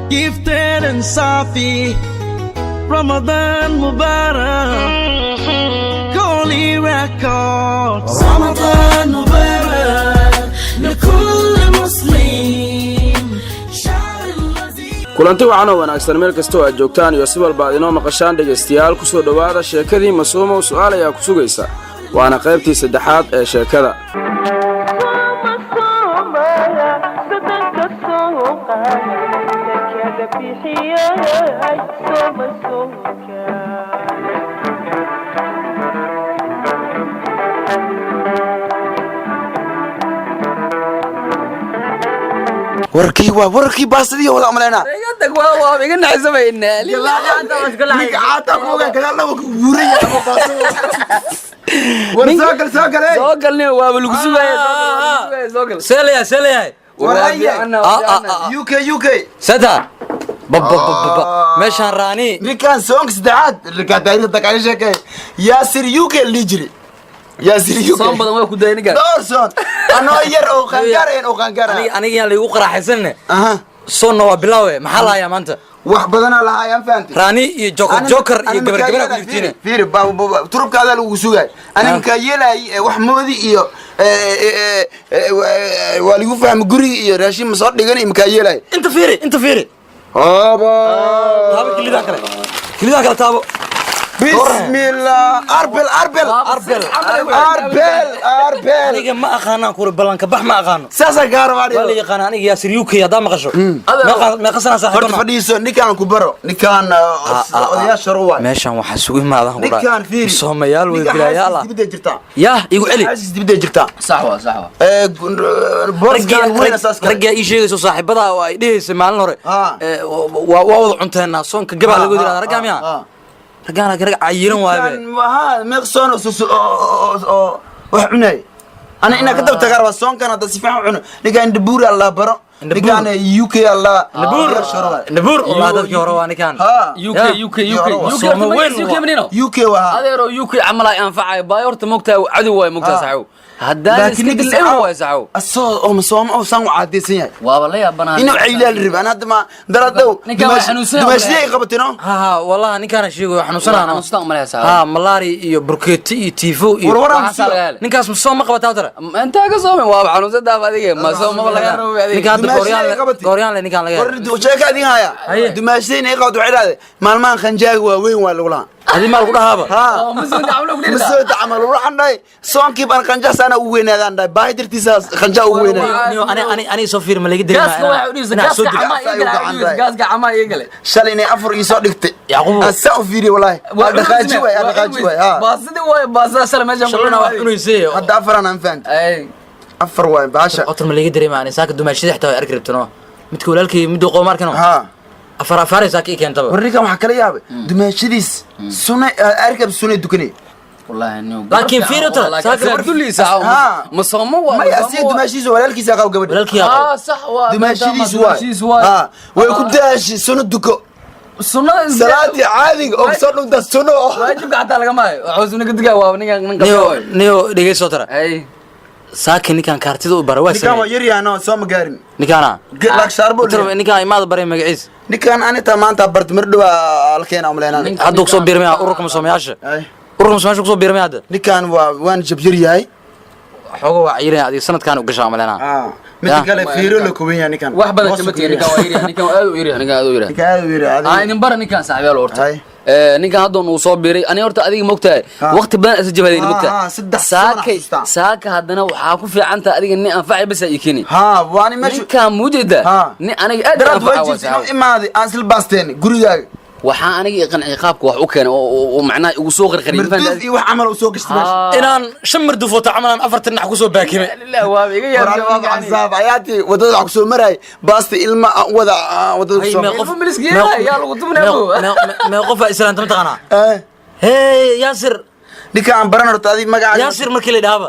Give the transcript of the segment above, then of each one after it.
gifted and Safi. Ramadan Mubarak, Holy Records. Ramadan Mubarak, لكل مسلم. kulanti wacan oo wanaagsan meel kasta oo aad joogtaan iyo si walba aad inoo maqashaan dhageystayaal ku soo dhawaada sheekadii Masuumo su'aal ayaa ku sugaysa waana qaybtii saddexaad ee sheekada. warkii baasidii wada amalena iga waa iga naxsamayna ninka caata kooga kala lagu guuraya soo galnay waa lagu sugay seelaya UK sada meeshan raani ninkan song saddexaad rika taariikhda ka sheekay Yaasir UK lijri Yaasir UK soo badan way ku dayniga doorson anoo yar oo qangaar aniga yaan lagu qaraxaysan soo waa bilaawe maxaa la hayaa maanta wax badan la hayaa faanti raani iyo joker iyo gabar ku dhigtiin fiir turubkaada lagu sugay aniga ka yeelay wax moodi iyo waa lagu fahmo guriga iyo raashin ma soo dhigan imka yeelay inta fiiri aba taabo kilida kale taabo بسم الله أربل أنا ما أخانا كور بلانك بح ما أخانا ساسا كارماني ولا يقانا أنا ياسر يوكي هذا ما قشوا ما قصنا صاحبنا فديسو نكان كبرو نكان يا شروان ماشي وحسوي ما هذا نكان فيري صوم يال ويقول يا الله بدي جرتا يا يقول علي بدي جرتا صحوة رجع يجي صاحب هذا ويديه سمعنا نور ووضع عندنا صون كجبل يقول رجع ميا رجعنا كرجع عيران وابه ما مقصون وحناي أنا إنك كتبت تجارب الصون كان هذا سفاح وحنا نكان دبور الله برا نكان UK الله نبور الله هذا كهرباء نكان UK منينه UK وها هذا رو UK عمله ينفع بايورت مقطع عدو مقطع سعو هذا لكن الإمر سعو الصو مصوم أو صنع عاديسين والله يا بنات إنه عيلة الربا أنا هذا ما درادو دمشق قبتنا ها والله نكان شيء حنوسنا أنا مستعمل يا سعو ملاري بركتي تيفو نكاس مصوم قبتها ترى أنت كصوم واب حنوسنا ده هذه مصوم ولا نكان كوريان لنكان لقى وشيء كذي هاي دمشقين يقعدوا عيلة مالمان خنجاق وين ولا هذه ما أقولها ها مسود عملوا راح عندي صون كيف أنا خنجاس أنا وين هذا عندي بايدر تيساس خنجاء وين أنا صفير ملك دري قاس عما يقلي شاليني أفر يصدقت يعقوب السافيري والله هذا خاجوي ها باص سلام جنب شلون واحد يسيء هذا أفر أنا فهمت أي أفر وين باشا أطر ملك دري معنا ساكت دمشق حتى أركبتنا متقول لك مدو قمر كانوا ها أفر ساكي كان طبعا وريكم وحكي يا دمشقيس سنة أركب سنة دكني والله إنه لكن في رتر ساكر كل ساعة مصمم ما يصير دمشقيس ولا الكيس أقاو قبل ولا الكيس صح دمشقيس ها ويكداش سنة دكو سنة سلاتي عادي أو سنة ده سنة واجب قاعد على جماعة عاوزين قد جوا نيو دقيقة صوترة أي ساكن نكان كارتيدو برواس نكان ويري أنا سوام قارن نكانا لك شاربو نكان ما بري مقعيس نكان أنا تمان تبرت مردوا الكين عملنا هادوك صوب بيرمي أوركم سومياش أوركم سومياش صوب بيرمي هذا نكان وين جبجري هاي حقوق عيرين هذه سنة كانوا قش عملنا مثل قال فيرو لكوين يعني كان واحد بدل كمتي نكان ويري نكان أدو يري هاي نمبر نكان صاحبي الأورت نكان هذون وصوب بيري أنا أورت أديك مقطع وقت بنا أسجب هذه المقطع ساك هذانا وحاكو في عنت أديك إني أنفع بس يكيني وأنا مش كان موجودة أنا أدرى أنفع إما هذه أنسل باستين قرية waxaa aniga iqan ciqaabku wax u keenay oo macnaa ugu soo qarqarin fandii wax amal u soo gashtaay inaan shamir dufota amalan afartan nax ku soo baakimay la waa iga yaab ayaati wadada ku soo maray baasti ilma wadada ku soo qof miliskiina yaa lagu tubnaa ma qof islaanta ma taqana hey yaasir ninkaan baran horta adi magaca yaasir markii la dhaaba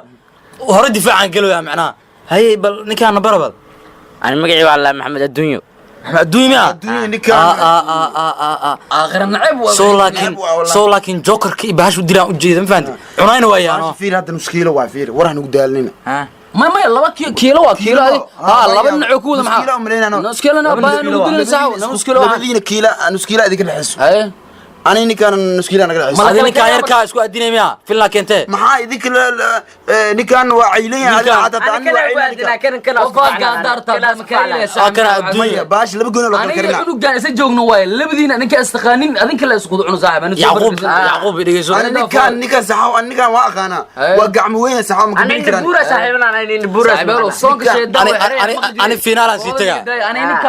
hore difaacan galo yaa macnaa hay bal ninkaan barabad aan magacii waa Allah maxamed adduunyo الدنيا آخر النعب لكن جوكر كي بهاش ودينا وجيد ما فهمت عناين وياه فير هذا المشكلة وافير وراه نقدالنا ما لبا كيلو وكيلو لبا نوع كودا نص كيلو انا بان نص كيلو لبدينا كيلو نص كيلو اديك الحس أنا إني كان نسكيل أنا قاعد. ما أدري كان يركع إسكو أديني مياه في الله كنته. ما هاي ذيك نكان وعيلين على عادة أنا كان كان أفضل قدر تبع مكان كان أدوية باش اللي بقولنا لو كريم. أنا يقولوا جالس يجون نوايل اللي بدينا أنا كاستخانين أذن كلا يسقطوا عنو صاحب. يعقوب يديسو. أنا نكان سحاو أنا نكان واقعنا وقع موين سحاو ممكن. أنا نبورة صاحبنا أنا نبورة. أنا فينال نسيتها.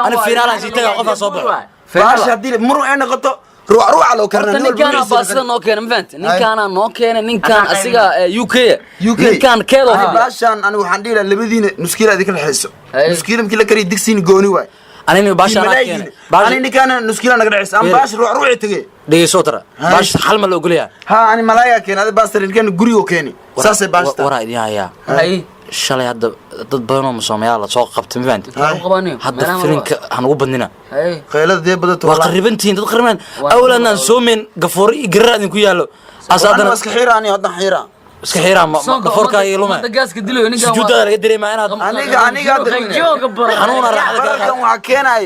أنا فينال نسيتها قفا صبر. باش هدي مرة أنا قطع. روح لو كرنا نين كان باصنا نوكين مفهمت نين كان نوكين نين كان أسيقا يوكي نين كان كيلو باشان أنا وحنديلا اللي بدينا نسكيل هذيك الحس نسكيل يمكن لك يديك سين جوني واي أنا باشان أنا إني كان نسكيل أنا قرعس أم باش روح تجي دي صوترة باش حل ما لو قوليها ها أنا ملايا كين هذا باستر اللي كان جوريو كيني ساس باش ورا يا هاي shalay hadda dad badan oo Soomaaliya la soo qabtay ma fahanti hadda filinka aan ugu badnina qaylada dee badato waa qaribantiin dad qariban awlan aan soomin gafoor iyo garaadin ku yaalo asaadana iska xiiraani hadda xiira iska xiiraan gafoorka iyo luma dagaaska dilayo ninka sujuuda laga dareemaa inaad aniga jooga bar xanuuna raaxada kan waxa keenay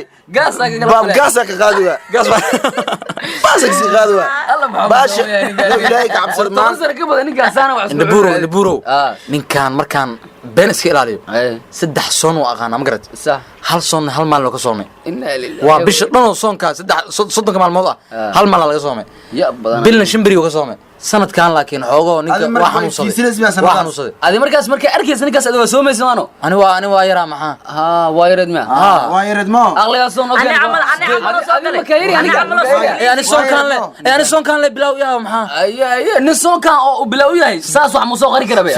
gaasa ka qaadiwa baasa ka qaadiwa baasha ilaahay ka cabsad maan sar ka badan ninka saana wax naburo ninkan markaan been iska ilaaliyo saddex soon oo aqaan ma garad hal soon hal maal loo ka soomay waa bisha dhan oo soonka saddex soddon maalmood hal maal laga soomay bilna shimbiri oo ka soomay sanadkan laakiin xoogo ninka waa xanuunsaday adi markaas markay arkaysan ninkaas aad waa soomaysan waano ani waa yaraa maxaa waa yareed ma waa yareed ma aqliga soon oo أنا عمل كيري يعني soon kan le bilaw yaa maxaa nin soon kan oo bilaw yahay saas wax muusoo qari kara bay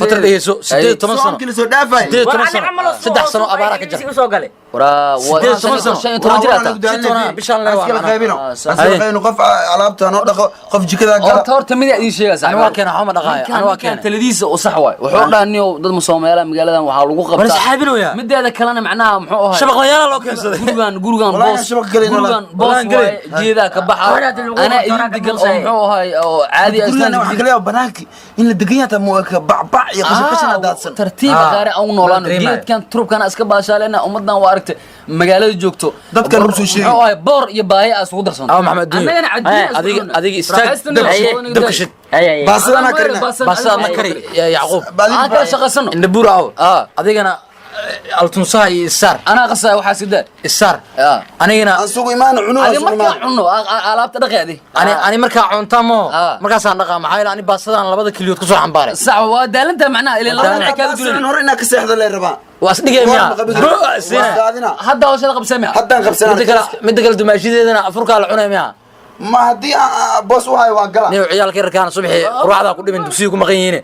fatar dhayso 18 sano kila soo dhaafay 3 sano abaara ka jira ورا bishan la waa qaybino qaybino qof alaabta noo dhaqo qof jikada gala horta mid ay sheegaysaa aniga keen xuma dhaqaay aniga keen taladiisa oo sax waay wuxuu dhaaniyo dad Soomaaliya magaaladan waxa lagu qabtaa saxaabinooya mideeda kalena macnaha muxuu ahaa shabaqlayaal loo keensaday gurigan boos jeeda ka baxa ana idigal oo muxuu ahaa oo caadi aslan waxa kale oo banaanki in la deganyaata muuka bacbac iyo qashqashana daadsan tartiib qaari aan noolaan geedkan trubkana iska baashaalena ummadan waa aragtay magaalada joogto dadkan u soo sheegay oo ay boor iyo baaya as ugu darsan maxamed adiga istaag dabka shid baasana karina baasana kari yacquub aan ka shaqaysano indabura adigana altunsaha iyo isar ana qasay waxa sidee isar anigana aan suuq imaan cuno cuno alaabta dhaqeedi ani marka cuntamo markaas aan dhaqa maxay ani baasadan labada kiliyood ku soo xambaaray sax waa daalanta macnaha ilaa labada ka duulin hor ina ka seexda la rabaa waas dhigaymiya hadda hawsha qabsamaya haddaan qabsanaa mid kale dumaashideedana afurka la cunaymiya ma hadii boos wahay waa gala niyo ciyaalka yarkaan subaxii ruuxda ku dhiman dugsiga ku maqan yihiin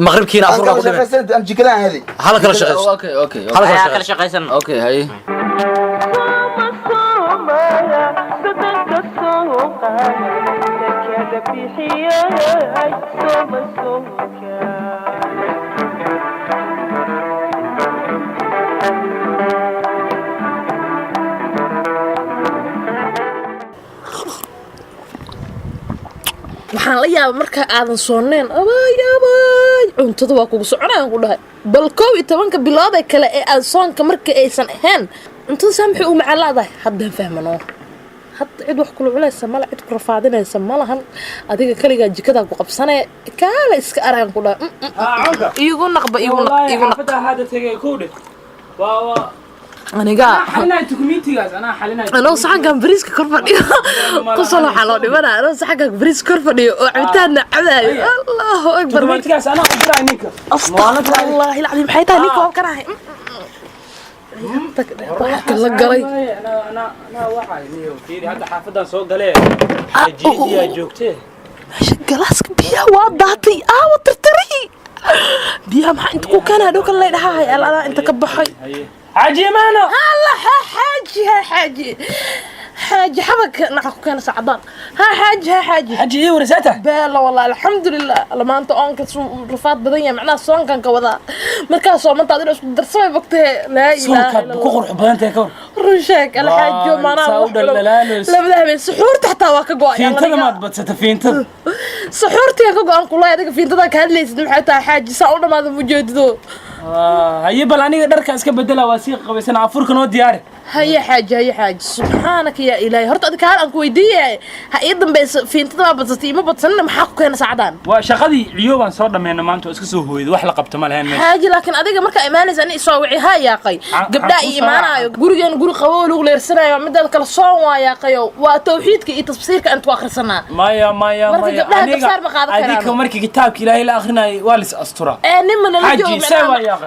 مغربكينا أفريقيا كلهم. أم جكلان هذه. هلا كل شيء. أوكي. هلا كل شيء. أوكي هاي. waxaan la yaabay marka aadan sooneen cuntada waa kugu soconayaan ku dhahay bal 12 bilood ee kale ee aan soonka marka aysan ahayn cuntada saamxi u macalaadahay haddaan fahmano hadda cid wax kula culaysa mala cid ku rafaadinaysa malahan adiga kaliga jikada ku qabsanay kaala iska araan ku dhahay iigu naqba iigu naqba hada tagay koodhe waa aniga xalinay dukumentigaas ana xalinay anoo saxankan bariiska kor fadhiyo qosol waxa loo dhibana anoo saxankan bariis kor fadhiyo oo cabitaan cabayo Allahu akbar dukumentigaas ana u diray ninka wallahi la maxay tahay ninka oo karahay la galay ana waxay niyo fiiri hadda xaafadan soo galee jiidiya joogtee meesha galaaska biya waa daatay wa tirtiray biya maxaa inta ku kana dhulka la dhahay alaa inta ka baxay حاجي مانا الله حاجي حبك نعك كان سعدان حاجي ايه ورساته بلا والله الحمد لله لما انت اونك رفات بدنيا معناها صون كان كودا markaas oo manta adina isku darsay waqtee la ilaaha illa ku qurux badantay ka rusheek alxaajo maana labada habeen suxuurta xataa waa ka go'ay fiintada maad badsata fiintada suxuurta ka go'an kulay adiga fiintada ka hadlaysid maxay tahay xaaji saa u dhamaada mujeedido haye bal aniga dharka iska bedela waa sii qabaysan afurka noo diyaari هيا حاج سبحانك يا إلهي هرت أديك هالك ويديه هيدا بس في انت ما بتصتي ما بتصلنا محاك كنا سعدان وشغدي عيوبان صار دمينا ما انتو اسكو سو هويد wax la qabto ma lahayn حاج لكن أديك مركا إيمانيس أنا إسوي هاي يا قي قبل إيمانا جورجان قول لو ليرسنا يا مدة كل صوم يا قي وتوحيدك إتصبيرك أنت وآخر سنة مايا أديك مركي كتابك إلهي الآخرنا والس أسطورة نمنا اللي جوك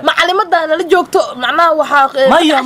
معلمة أنا اللي جوك معناه وحاق مايا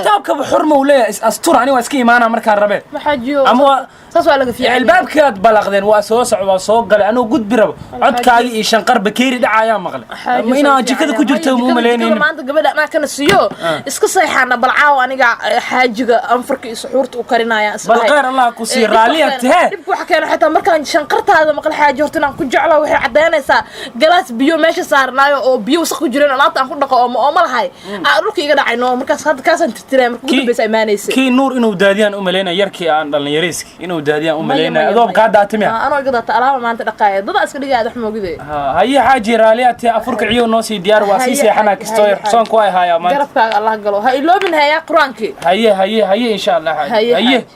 كتابك حرمة ولا أسطورة أنا واسكي معنا مركان ربع محجو أما سؤالك في الباب كاد بلغدين واسوسع واسوق قال أنا قد برب عدكاي شنقر بكيري دعايا مغلى ما هنا أجي كذا كجرته مو مليانين ما أنت قبل ما كان السيو إسك صيحنا بالعاو أنا قا حاجة أنفرك سحورت وكرنا يا أسماء بالغير الله كسير رالية تها يبقى حكينا حتى مركان شنقرت هذا مقل حاجة ورتنا كجعله وحي عدينا سا جلاس بيو ماشي صارنا أو بيو سق جرينا لا تأخذ دقة أو هاي أروح يقدر عينه مركز هذا كاسن تتريم كل بس إيمانيس كي نور إنه داديان أملينا يركي عن اليريسك إنه داديان أملينا أدوب قاعد أتمع أنا قدرت ألعب ما أنت دقايق ضد أسكري قاعد أحمل كذا هاي حاجة راليات أفرك عيون نوسي ديار واسيسي حنا كستوير صون كواي هاي ما جربك الله قالوا هاي لو من هاي قرانك هاي إن شاء الله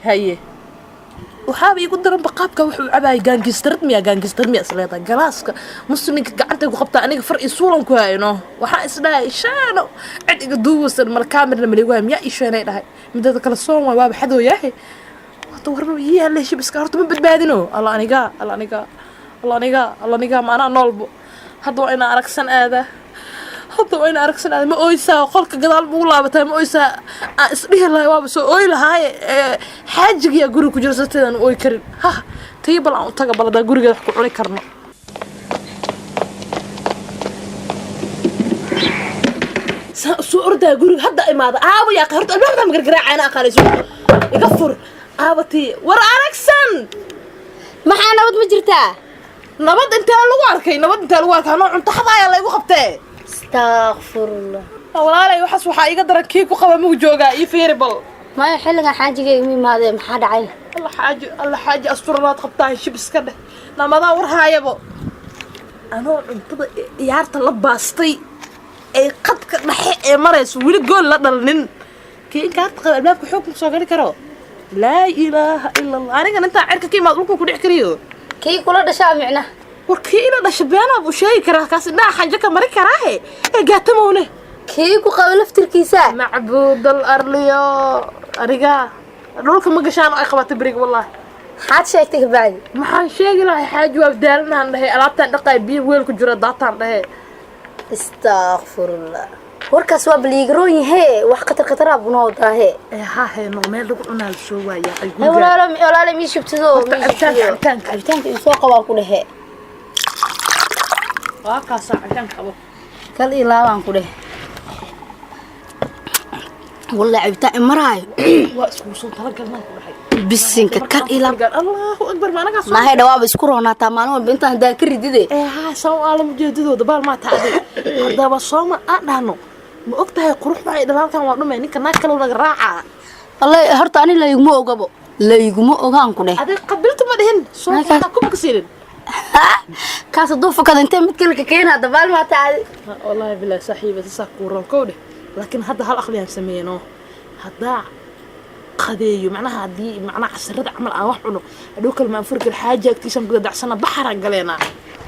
هاي وحابي يقول درن بقابك وحو عباي جانجستر ميا سليطة جلاسك مسلمك قعدت وقبطة أنا فرق صورن كواينو وحا إسلا شانو عد يقدوس المالكامر لما يقولهم يا إيشاني هاي مدة كلا صوم وباب حدو ياهي وطورنو يا اللي شي بس كارتو من بدبادنو الله نيقا معنا نولبو هادو أنا أركسن هذا ما أويسا قولك قدال بولا بتاع ما أويسا اسمه الله وابس أويل هاي حاجة يا جوري كجرستنا أوي كريم ها تيبل عن تقبل ده جوري يحكوا عليه كرنا سؤر ده جوري هدا إما هذا يا قهرت أنا ما مقرقع أنا أخلي سؤر يقفر تي ورا أركسن ما حنا نبض مجرتها نبض أنت الوارك أنا عند حظايا الله يوقفته استغفر الله والله يوحس waxa iga daran kiiku qaba muu jooga ii fiiribal ma xilliga xaajiga imi maade maxaa dhacay Allah xaaji asturaad qabtaa shib iska dheh namada war haayabo anoo cuntada ciyaarta la baastay ay qadka dhaxe ee marayso wili gool la dhalnin kii kaarta qaba albaabka xoog ku soo gali karo la ilaaha illa allah aniga inta cirka kiimaad dhulku ku dhex kariyo kii kula dhashaa micna warkiina dhashabeena buu sheegi karaa kaas indhaha xaja ka mari karaahe ee gaatamowne kii ku qabo laftirkiisa macbuud al-arliyo ariga dhulka ma gashaan ay qabatay bariga wallahi xaad sheegtay bacdi maxaan sheegi lahay xaaj waa daalnaan dhahay alaabtaan dhaqay biyo weel ku jira daataan dhahay astaghfirullah warkaas waa baliigaroon yahay wax qatar abunoo daahe ha no meel lagu cunaa soo waaya ay walaalo mi shubtido cabitaanka soo qabaa ku dhahe kaasa عشان خبر كل إلاوان كله والله عبتاء مراي واسمه صوت رجلنا بسنك كل إلا الله أكبر ما أنا قصور ما هي دواب يسكرونه تمامًا بنتها ذاكر جديد ها سو عالم جديد ودبال ما تعدي هذا بصوم أنا وقتها قروح معي دبال كان وارد مني كنا كلو نجراعة الله هرت أنا لا يجمع أجابه لا يجمع أجان كله هذا قبلت ما دهن صوم كم كسيرين كاس الضوء كذا أنت متكلك كينا دبال ما تعدي والله بالله صحيح بس سكورن كوده لكن هذا هالأخليها مسمينه هذا قضية معناها دي معناها عسرت عمل أوحنا هذوك المنفرق الحاجة اكتشف قد عشان بحر قلنا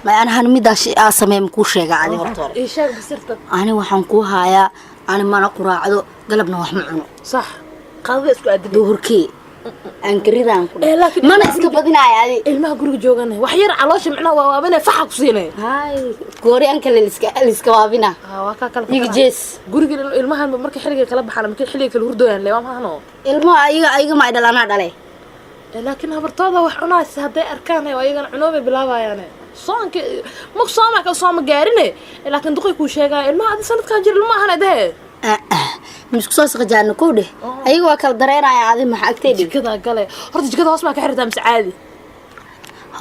ما أنا هنمدا شيء أسمع مكوشة قاعد هرتور إيش هذا بسرت أنا وحنكوها يا أنا ما نقرأ عدو قلبنا وحمعنو صح قضية اسكو قد دوركي أنكريدا أنكر لكن ما نسكبدنا يعني المها قرق جوجنا وحير علاش معنا وابنا فحق سينه هاي كوري أنكل اللي سكوابنا وكاكل يجيس قرق المها مركي حلقة كلام بحنا مركي حلقة الهردوان اللي ما هنو المها أيها ما يدلنا عليه لكن هبرتاضة وحنا هدي أركانه وأيها عنوبة بلاوا يعني صانك مو صامك أو صام جارني لكن دقيق وشيء المها هذا سنة كان جري المها هنا ده مش قصص رجعنا كوده أيوة كل درينا يا عادي ما حكتي كذا قال هرت كذا اسمع كحرتها مس عادي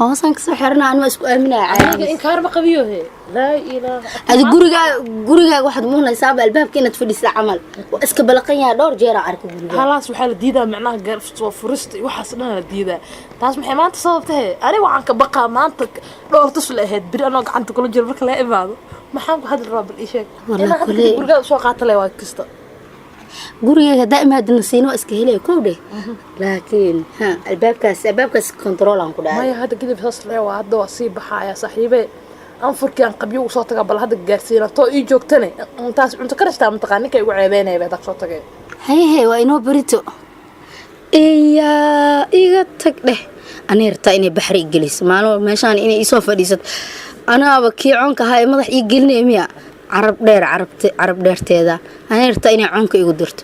hoosan ka soo xirnaa anima isku aaminaa aniga in kaar ma qabiyo he laa ilaaha adi guriga waxaad muunaysaa albaabka inaad fadhisaa camal waa iska balaqan yahay dhowr jeer aan arko guriga halaas waxa la diidaa macnaha garfto furista waxaas dhan la diidaa taas maxay maanta sababtay aniga waxaan ka baqaa maanta dhowr tus la ahayd bir anoo gacanta kula jiro marka la imaado maxaan ku hadal rabaa ii sheeg guriga soo qaatalay waa kasta guriga daa'imaadna siino iska helay kowde laakiin albaabkaas control aan ku dhahay ma hada gidib saas leeyahay hadda waa sii baxaya saaxiibe aan furkiyaan qabyo u soo taga bal hada gaarsiina too ii joogtane intaas cunto ka rasta mantaqaan ninka igu ceebeynay baa soo tagay hay waa inoo barito iga tag dheh aneerta inay baxri gelis maalo meeshaan inay soo fadhiisat anaaba kiicoonka hay madax ii gelinay miya carab dheerteeda aneerta inay coonka igu dirto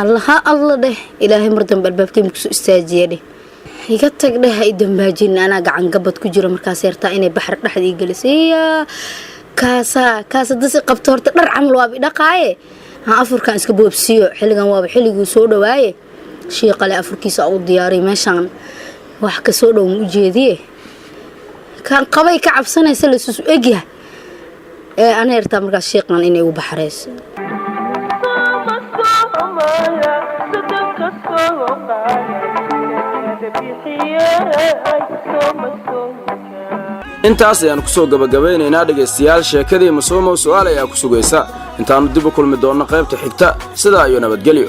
alla dheh ilaahay mar dambe albaabkayma kusoo istaajiya dheh iga tag dheh ay dambaajin anaa gacan gabad ku jiro markaas yartaa inay baxar dhexdii gelisay kaasa dasi qabto horta dhar camal waaba idhaqaaye afurkan iska boobsiyo xilligan waaba xilliguu soo dhawaaye shiiqale afurkiisa u diyaariy meeshaan wax ka soo dhow ma u jeediye kan qabay ka cabsanaysa lasusu egyaha aneertaa markaas shiiqan inay ugu baxarayso intaas ayaan ku soo gabagabaynaynaa dhegaystayaal sheekadii Masuumo su'aal ayaa ku sugaysa intaanu dib u kulmi doonno qaybta xigta sidaa iyo nabadgelyo